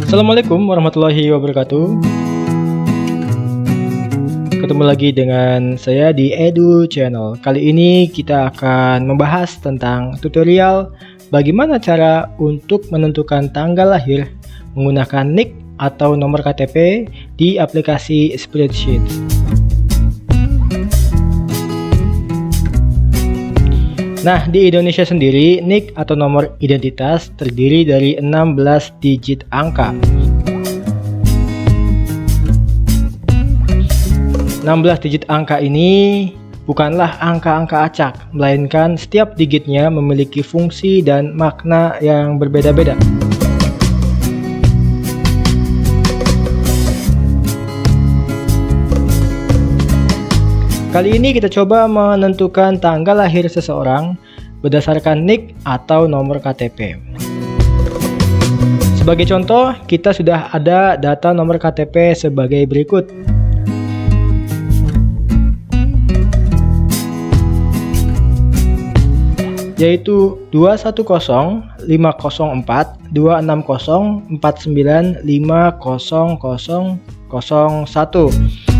Assalamualaikum warahmatullahi wabarakatuh. Ketemu lagi dengan saya di Edu Channel. Kali ini kita akan membahas tentang tutorial bagaimana cara untuk menentukan tanggal lahir menggunakan NIK atau nomor KTP di aplikasi Spreadsheet. Nah, di Indonesia sendiri, NIK atau nomor identitas terdiri dari 16 digit angka. 16 digit angka ini bukanlah angka-angka acak, melainkan setiap digitnya memiliki fungsi dan makna yang berbeda-beda. Kali ini kita coba menentukan tanggal lahir seseorang berdasarkan NIK atau nomor KTP. Sebagai contoh, kita sudah ada data nomor KTP sebagai berikut. Yaitu 210-504-260-49-50001.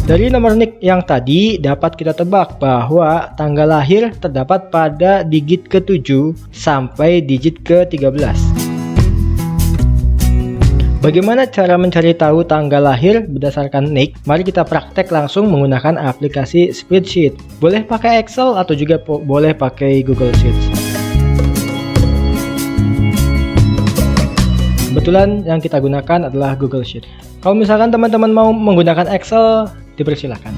Dari nomor NIK yang tadi dapat kita tebak bahwa tanggal lahir terdapat pada digit ke-7 sampai digit ke-13. Bagaimana cara mencari tahu tanggal lahir berdasarkan NIK? Mari kita praktek langsung menggunakan aplikasi Spreadsheet. Boleh pakai Excel atau juga boleh pakai Google Sheets. Kebetulan yang kita gunakan adalah Google Sheet. Kalau misalkan teman-teman mau menggunakan Excel, dipersilakan.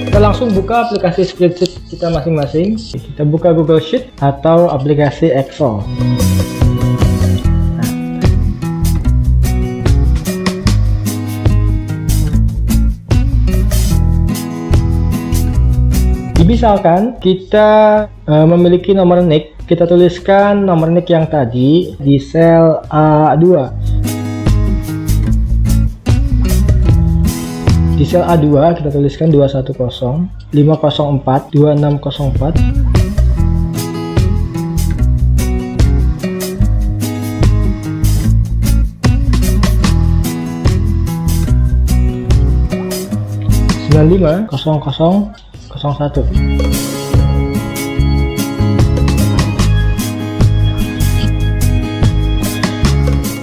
Kita langsung buka aplikasi Spreadsheet kita masing-masing. Kita buka Google Sheet atau aplikasi Excel. Misalkan kita memiliki nomor NIK, kita tuliskan nomor NIK yang tadi di sel A2. Di sel A2 kita tuliskan 210-504-2604. (950001).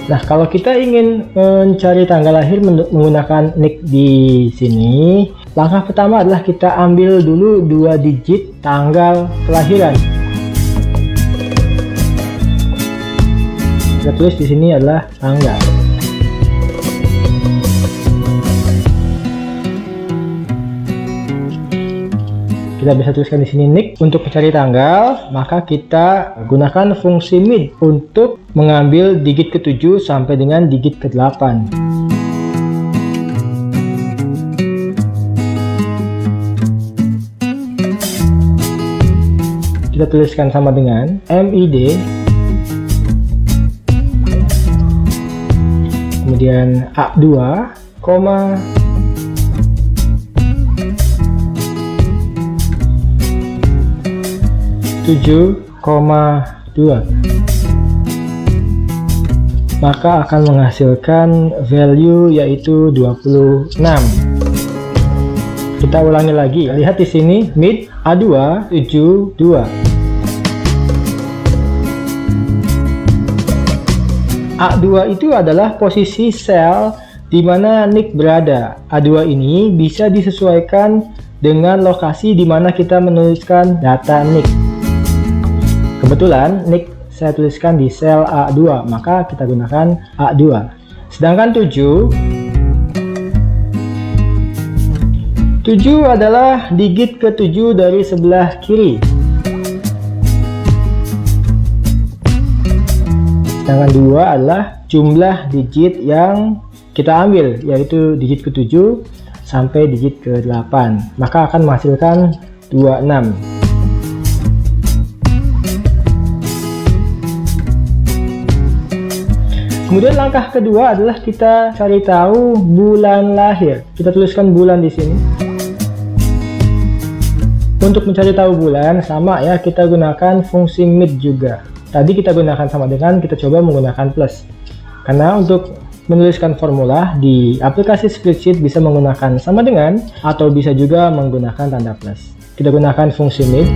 Nah, kalau kita ingin mencari tanggal lahir menggunakan NIK di sini, langkah pertama adalah kita ambil dulu 2 digit tanggal kelahiran. Kita tulis di sini adalah tanggal. Kita bisa tuliskan di sini NIK. Untuk mencari tanggal, maka kita gunakan fungsi MID untuk mengambil digit ke-7 sampai dengan digit ke-8. Kita tuliskan sama dengan MID, kemudian A2, 7,2, maka akan menghasilkan value yaitu 26. Kita ulangi lagi, lihat di sini MID A2 72. A2 itu adalah posisi sel di mana NIK berada. A2 ini bisa disesuaikan dengan lokasi di mana kita menuliskan data NIK. Kebetulan NIK saya tuliskan di sel A2, maka kita gunakan A2. Sedangkan 7 adalah digit ke-7 dari sebelah kiri. Sedangkan 2 adalah jumlah digit yang kita ambil, yaitu digit ke-7 sampai digit ke-8. Maka akan menghasilkan 26. Kemudian langkah kedua adalah kita cari tahu bulan lahir. Kita tuliskan bulan di sini. Untuk mencari tahu bulan sama ya, kita gunakan fungsi mid juga. Tadi kita gunakan sama dengan, kita coba menggunakan plus. Karena untuk menuliskan formula di aplikasi spreadsheet bisa menggunakan sama dengan atau bisa juga menggunakan tanda plus. Kita gunakan fungsi mid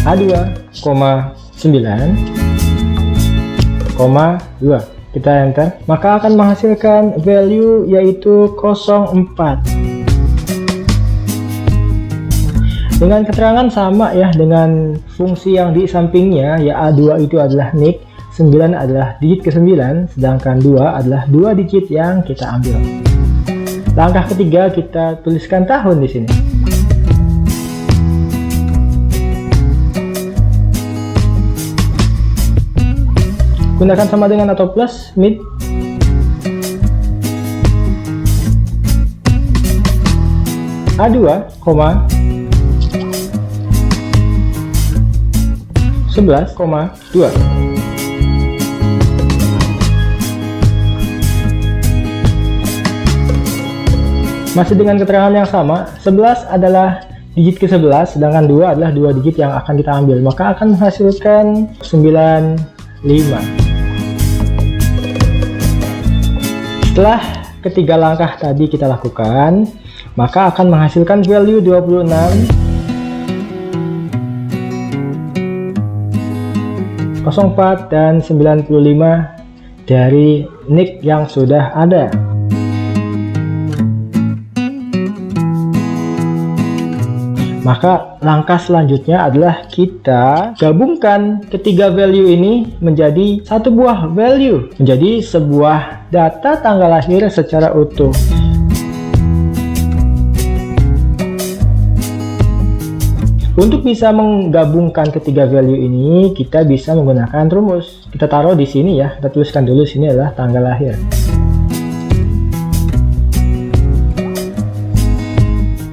A2,9,2. Kita enter, maka akan menghasilkan value yaitu 04. Dengan keterangan sama ya dengan fungsi yang di sampingnya, ya A2 itu adalah nick, 9 adalah digit ke-9, sedangkan 2 adalah 2 digit yang kita ambil. Langkah ketiga, kita tuliskan tahun di sini. Gunakan sama dengan atau plus mid. A2, 11,2. Masih dengan keterangan yang sama, 11 adalah digit ke-11, sedangkan 2 adalah 2 digit yang akan kita ambil, maka akan menghasilkan 95. Setelah ketiga langkah tadi kita lakukan, maka akan menghasilkan value 26, 04, dan 95 dari nick yang sudah ada. Maka langkah selanjutnya adalah kita gabungkan ketiga value ini menjadi satu buah value, menjadi sebuah data tanggal lahir secara utuh. Untuk bisa menggabungkan ketiga value ini, kita bisa menggunakan rumus. Kita taruh di sini ya, kita tuliskan dulu sini adalah tanggal lahir.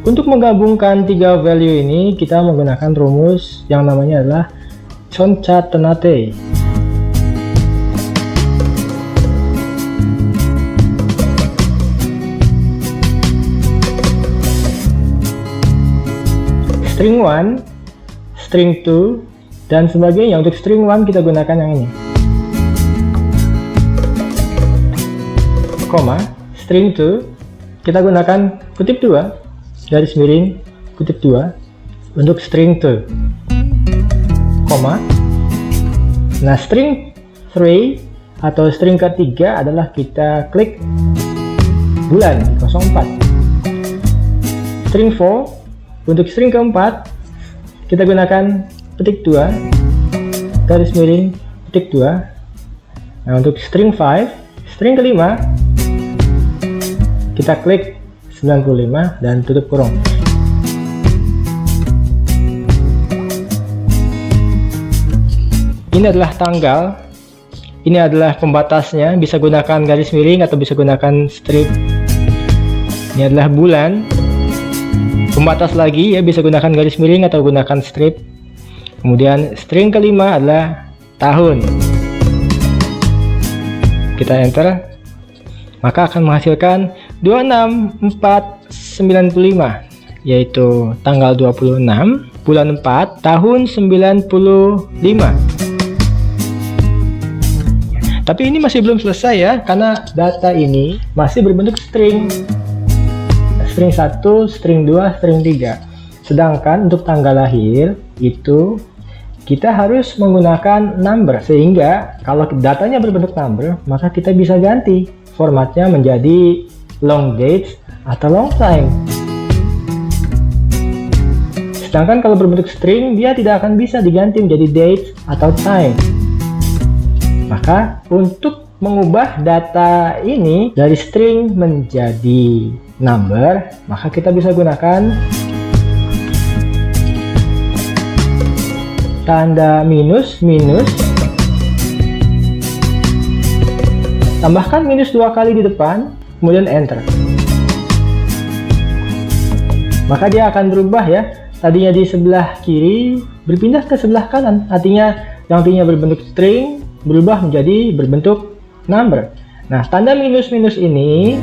Untuk menggabungkan tiga value ini, kita menggunakan rumus yang namanya adalah Concatenate. String 1, string 2, dan sebagainya. Untuk string 1 kita gunakan yang ini. Koma, string 2, kita gunakan kutip 2. Garis miring kutip 2 untuk string 2, koma. Nah, string 3 atau string ketiga adalah kita klik bulan 04. String 4 untuk string keempat kita gunakan petik 2 garis miring petik 2. Nah, untuk string 5, string kelima kita klik 95 dan tutup kurung. Ini adalah tanggal, ini adalah pembatasnya, bisa gunakan garis miring atau bisa gunakan strip. Ini adalah bulan, pembatas lagi ya, bisa gunakan garis miring atau gunakan strip. Kemudian string kelima adalah tahun. Kita enter, maka akan menghasilkan 26495, yaitu tanggal 26 bulan 4 tahun 95. Tapi ini masih belum selesai ya, karena data ini masih berbentuk string. String 1, string 2, string 3. Sedangkan untuk tanggal lahir itu kita harus menggunakan number, sehingga kalau datanya berbentuk number, maka kita bisa ganti formatnya menjadi long dates atau long time. Sedangkan kalau berbentuk string, dia tidak akan bisa diganti menjadi dates atau time. Maka untuk mengubah data ini dari string menjadi number, maka kita bisa gunakan tanda minus, tambahkan minus 2 kali di depan, kemudian enter. Maka dia akan berubah ya, tadinya di sebelah kiri berpindah ke sebelah kanan, artinya yang tadinya berbentuk string berubah menjadi berbentuk number. Nah, tanda minus ini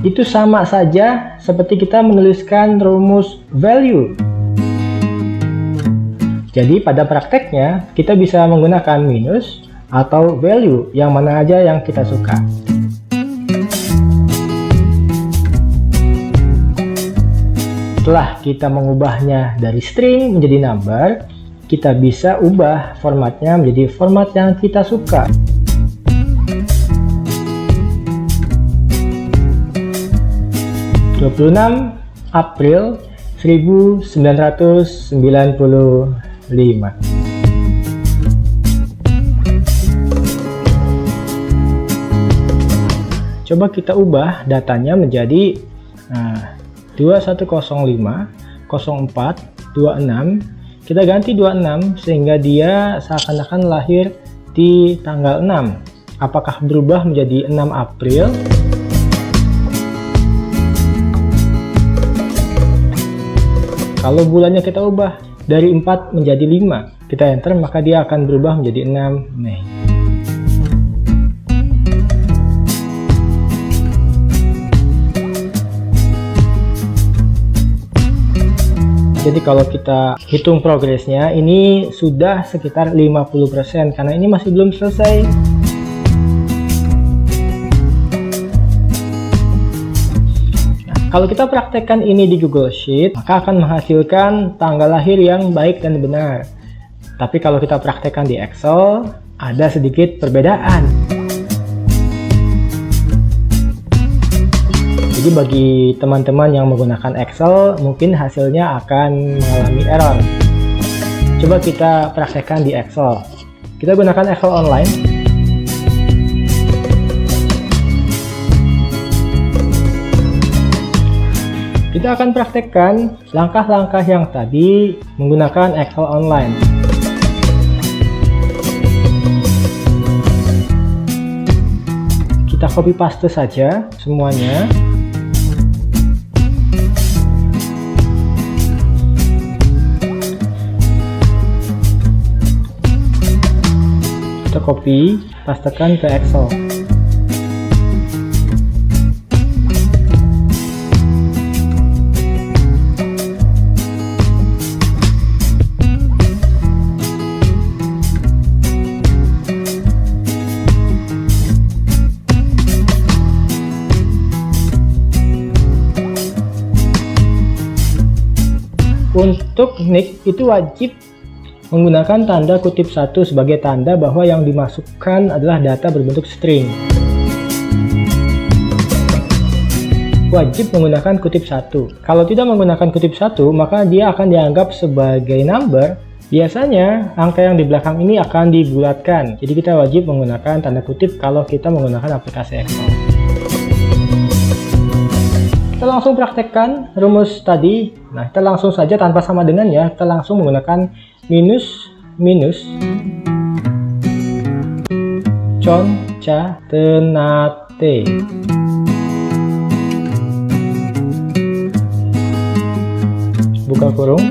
itu sama saja seperti kita menuliskan rumus value. Jadi pada prakteknya kita bisa menggunakan minus atau value, yang mana aja yang kita suka. Setelah kita mengubahnya dari string menjadi number, kita bisa ubah formatnya menjadi format yang kita suka. April 1995. Coba kita ubah datanya menjadi 2105-04-26. Kita ganti 26 sehingga dia seakan-akan lahir di tanggal 6. Apakah berubah menjadi 6 April? Kalau bulannya kita ubah dari 4 menjadi 5, kita enter, maka dia akan berubah menjadi 6 Mei. Jadi kalau kita hitung progresnya, ini sudah sekitar 50% karena ini masih belum selesai. Kalau kita praktekkan ini di Google Sheet, maka akan menghasilkan tanggal lahir yang baik dan benar. Tapi kalau kita praktekkan di Excel, ada sedikit perbedaan. Jadi bagi teman-teman yang menggunakan Excel, mungkin hasilnya akan mengalami error. Coba kita praktekkan di Excel. Kita gunakan Excel online. Kita akan praktekkan langkah-langkah yang tadi menggunakan Excel online. Kita copy paste saja semuanya. Kita copy, pastekan ke Excel. Untuk nick itu wajib menggunakan tanda kutip 1 sebagai tanda bahwa yang dimasukkan adalah data berbentuk string. Wajib menggunakan kutip 1. Kalau tidak menggunakan kutip 1, maka dia akan dianggap sebagai number. Biasanya angka yang di belakang ini akan dibulatkan. Jadi kita wajib menggunakan tanda kutip kalau kita menggunakan aplikasi Excel. Kita langsung praktekkan rumus tadi. Nah, kita langsung saja tanpa sama dengan ya. Kita langsung menggunakan minus concatenate. Buka kurung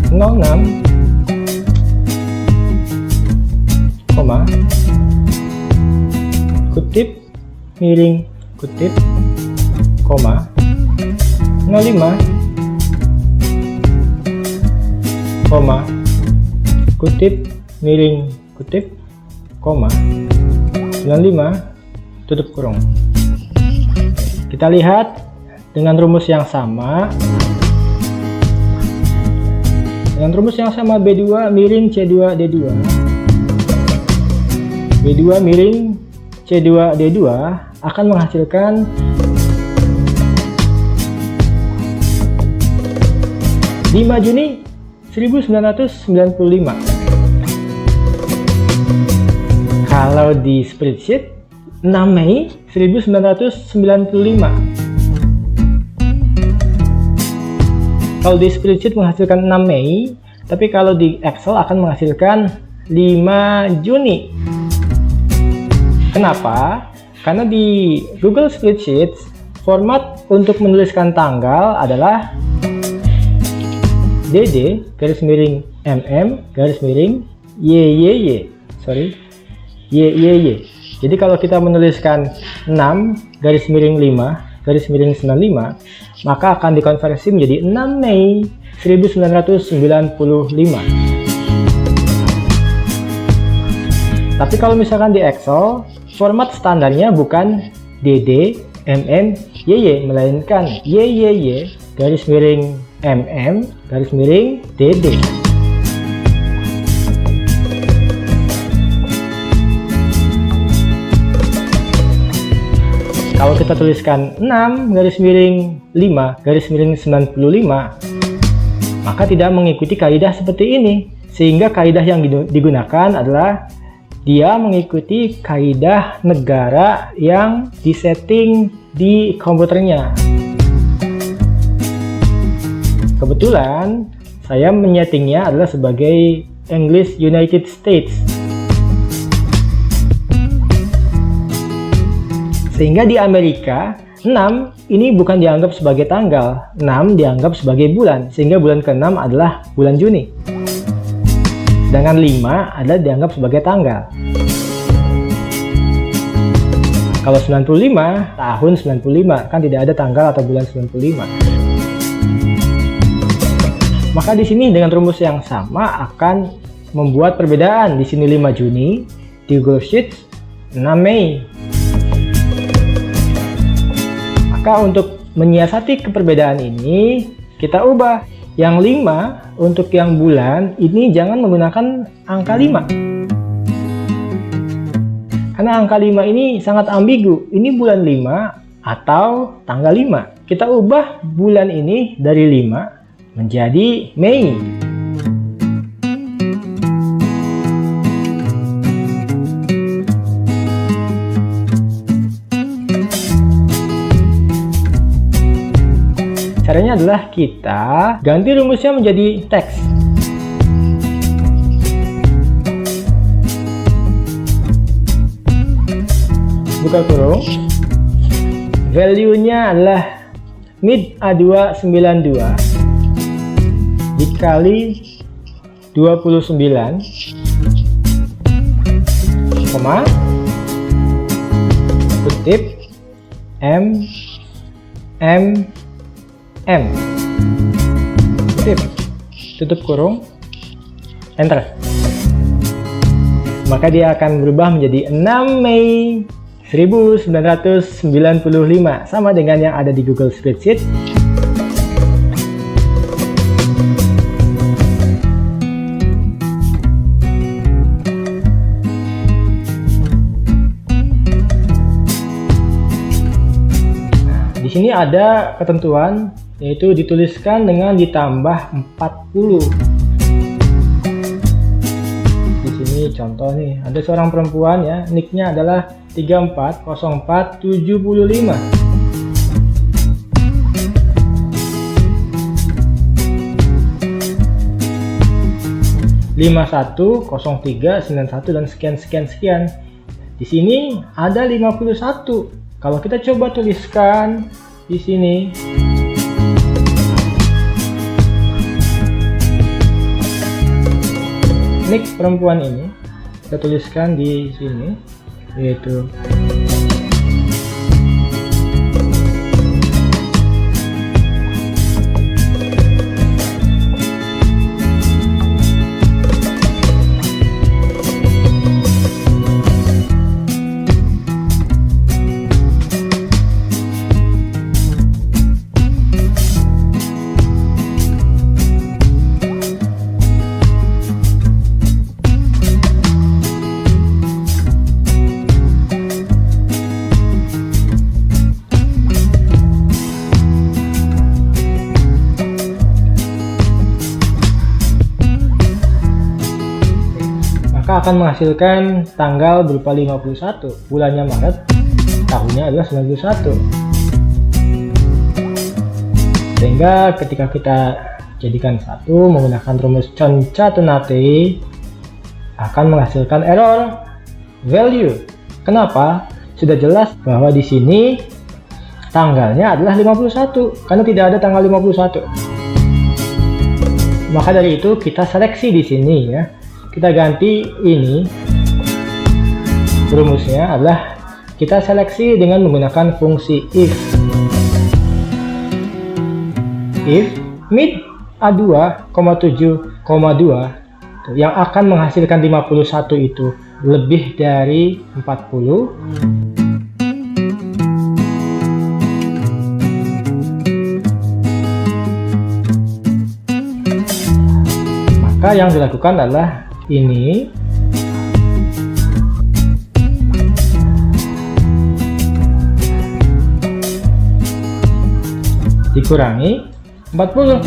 06 koma kutip miring kutip koma 05 koma kutip miring kutip koma 95 tutup kurung. Kita lihat dengan rumus yang sama. Dengan rumus yang sama B2 miring C2D2. B2 miring C2D2 akan menghasilkan 5 Juni 1995. Kalau di spreadsheet 6 Mei 1995. Kalau di spreadsheet menghasilkan 6 Mei, tapi kalau di Excel akan menghasilkan 5 Juni. Kenapa? Karena di Google Spreadsheet format untuk menuliskan tanggal adalah DD garis miring MM garis miring YYY. Jadi kalau kita menuliskan 6 garis miring 5 garis miring 95, maka akan dikonversi menjadi 6 Mei 1995. Tapi kalau misalkan di Excel, format standarnya bukan DD, MM, YY, melainkan YYY, garis miring MM, garis miring DD. Kalau kita tuliskan 6 garis miring 5 garis miring 95, maka tidak mengikuti kaidah seperti ini. Sehingga kaidah yang digunakan adalah dia mengikuti kaidah negara yang disetting di komputernya. Kebetulan saya menyetingnya adalah sebagai English United States. Sehingga di Amerika, 6 ini bukan dianggap sebagai tanggal, 6 dianggap sebagai bulan, sehingga bulan ke-6 adalah bulan Juni. Sedangkan 5 adalah dianggap sebagai tanggal. Kalau 95, tahun 95, kan tidak ada tanggal atau bulan 95. Maka di sini dengan rumus yang sama akan membuat perbedaan. Di sini 5 Juni, di Google Sheets 6 Mei. Maka untuk menyiasati keperbedaan ini, kita ubah. Yang 5 untuk yang bulan ini jangan menggunakan angka 5. Karena angka 5 ini sangat ambigu. Ini bulan 5 atau tanggal 5. Kita ubah bulan ini dari 5 menjadi Mei. Caranya adalah kita ganti rumusnya menjadi teks. Buka kurung. Value-nya adalah mid A292 dikali 29, koma, kutip, M, kutip, tutup kurung, enter. Maka dia akan berubah menjadi 6 Mei 1995, sama dengan yang ada di Google Spreadsheet. Di sini ada ketentuan, yaitu dituliskan dengan ditambah 40. Di sini contoh nih, ada seorang perempuan ya, nicknya adalah 340475. (51, 03, 91 dan sekian. Di sini ada 51. Kalau kita coba tuliskan di sini, nick perempuan ini kita tuliskan di sini, yaitu akan menghasilkan tanggal berupa 51, bulannya Maret, tahunnya adalah 91. Sehingga ketika kita jadikan satu menggunakan rumus Concatenate akan menghasilkan error value. Kenapa? Sudah jelas bahwa di sini tanggalnya adalah 51 karena tidak ada tanggal 51. Maka dari itu kita seleksi di sini ya. Kita ganti ini, rumusnya adalah Kita seleksi dengan menggunakan fungsi if. If mid A2, 7,2 yang akan menghasilkan 51 itu lebih dari 40, maka yang dilakukan adalah ini dikurangi 40.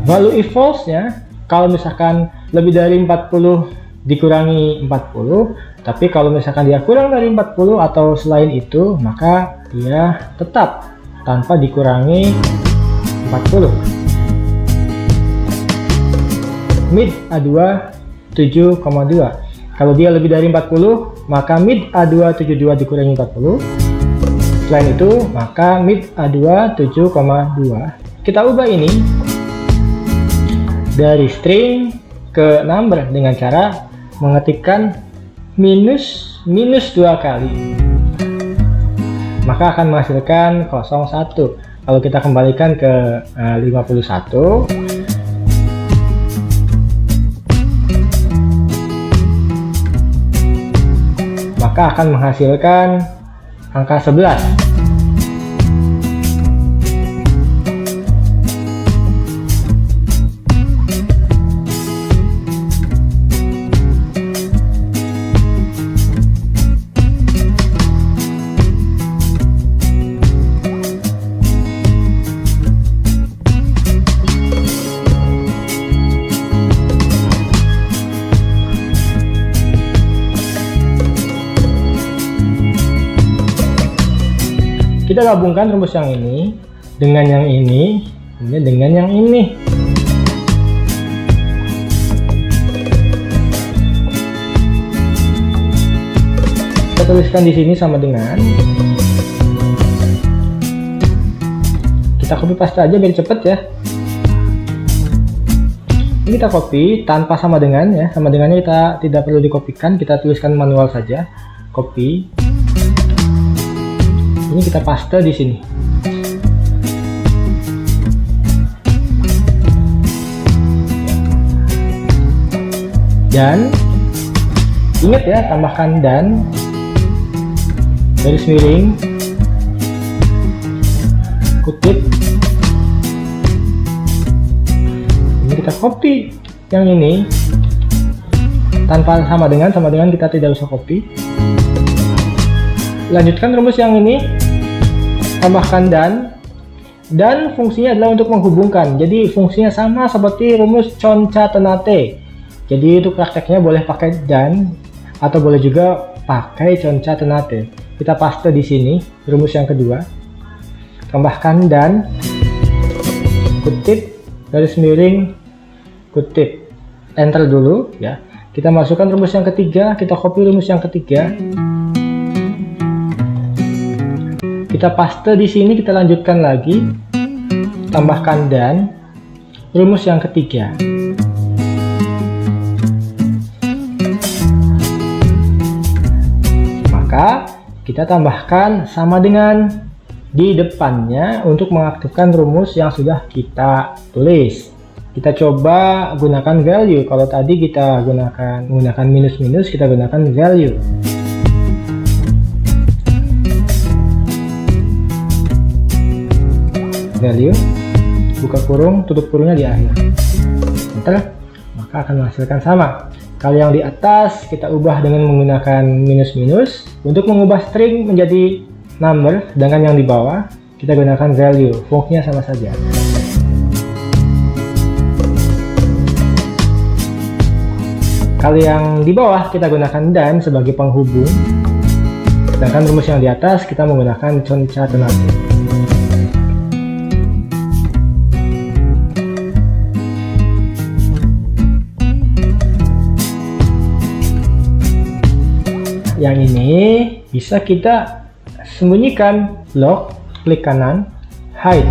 Value if false nya kalau misalkan lebih dari 40 dikurangi 40, tapi kalau misalkan dia kurang dari 40 atau selain itu, maka dia tetap tanpa dikurangi 40. Mid A2 7,2. Kalau dia lebih dari 40, maka mid A2 72 dikurangi 40. Selain itu, maka mid A2 7,2. Kita ubah ini dari string ke number dengan cara mengetikkan minus 2 kali, maka akan menghasilkan 01. Kalau kita kembalikan ke 51, maka akan menghasilkan angka 11. Kita gabungkan rumus yang ini dengan yang ini dengan yang ini. Kita tuliskan di sini sama dengan, kita copy paste aja biar cepet ya. Ini kita copy tanpa sama dengan ya, sama dengannya kita tidak perlu dikopikan, kita tuliskan manual saja. Copy. Ini kita paste di sini. Dan ingat ya, tambahkan dan garis miring kutip. Ini kita copy yang ini tanpa sama dengan kita tidak usah copy. Lanjutkan rumus yang ini, tambahkan dan fungsinya adalah untuk menghubungkan. Jadi fungsinya sama seperti rumus conca tenate. Jadi untuk prakteknya boleh pakai dan atau boleh juga pakai conca tenate. Kita paste di sini rumus yang kedua. Tambahkan dan kutip garis miring kutip. Enter dulu ya. Kita masukkan rumus yang ketiga, kita copy rumus yang ketiga. Kita paste di sini, kita lanjutkan lagi, tambahkan dan rumus yang ketiga. Maka kita tambahkan sama dengan di depannya untuk mengaktifkan rumus yang sudah kita tulis. Kita coba gunakan value. Kalau tadi kita menggunakan minus, kita gunakan value. Value, buka kurung, tutup kurungnya di akhir. Enter, maka akan menghasilkan sama. Kalau yang di atas kita ubah dengan menggunakan minus. Untuk mengubah string menjadi number, sedangkan yang di bawah kita gunakan value. Fungsinya sama saja. Kalau yang di bawah kita gunakan dan sebagai penghubung, sedangkan rumus yang di atas kita menggunakan conca tenate. Yang ini bisa kita sembunyikan, lock, klik kanan, hide.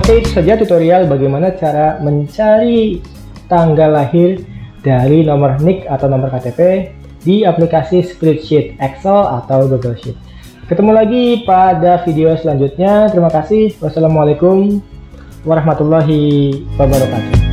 Oke, itu saja tutorial bagaimana cara mencari tanggal lahir dari nomor NIK atau nomor KTP di aplikasi spreadsheet Excel atau Google Sheet. Ketemu lagi pada video selanjutnya. Terima kasih. Wassalamualaikum warahmatullahi wabarakatuh.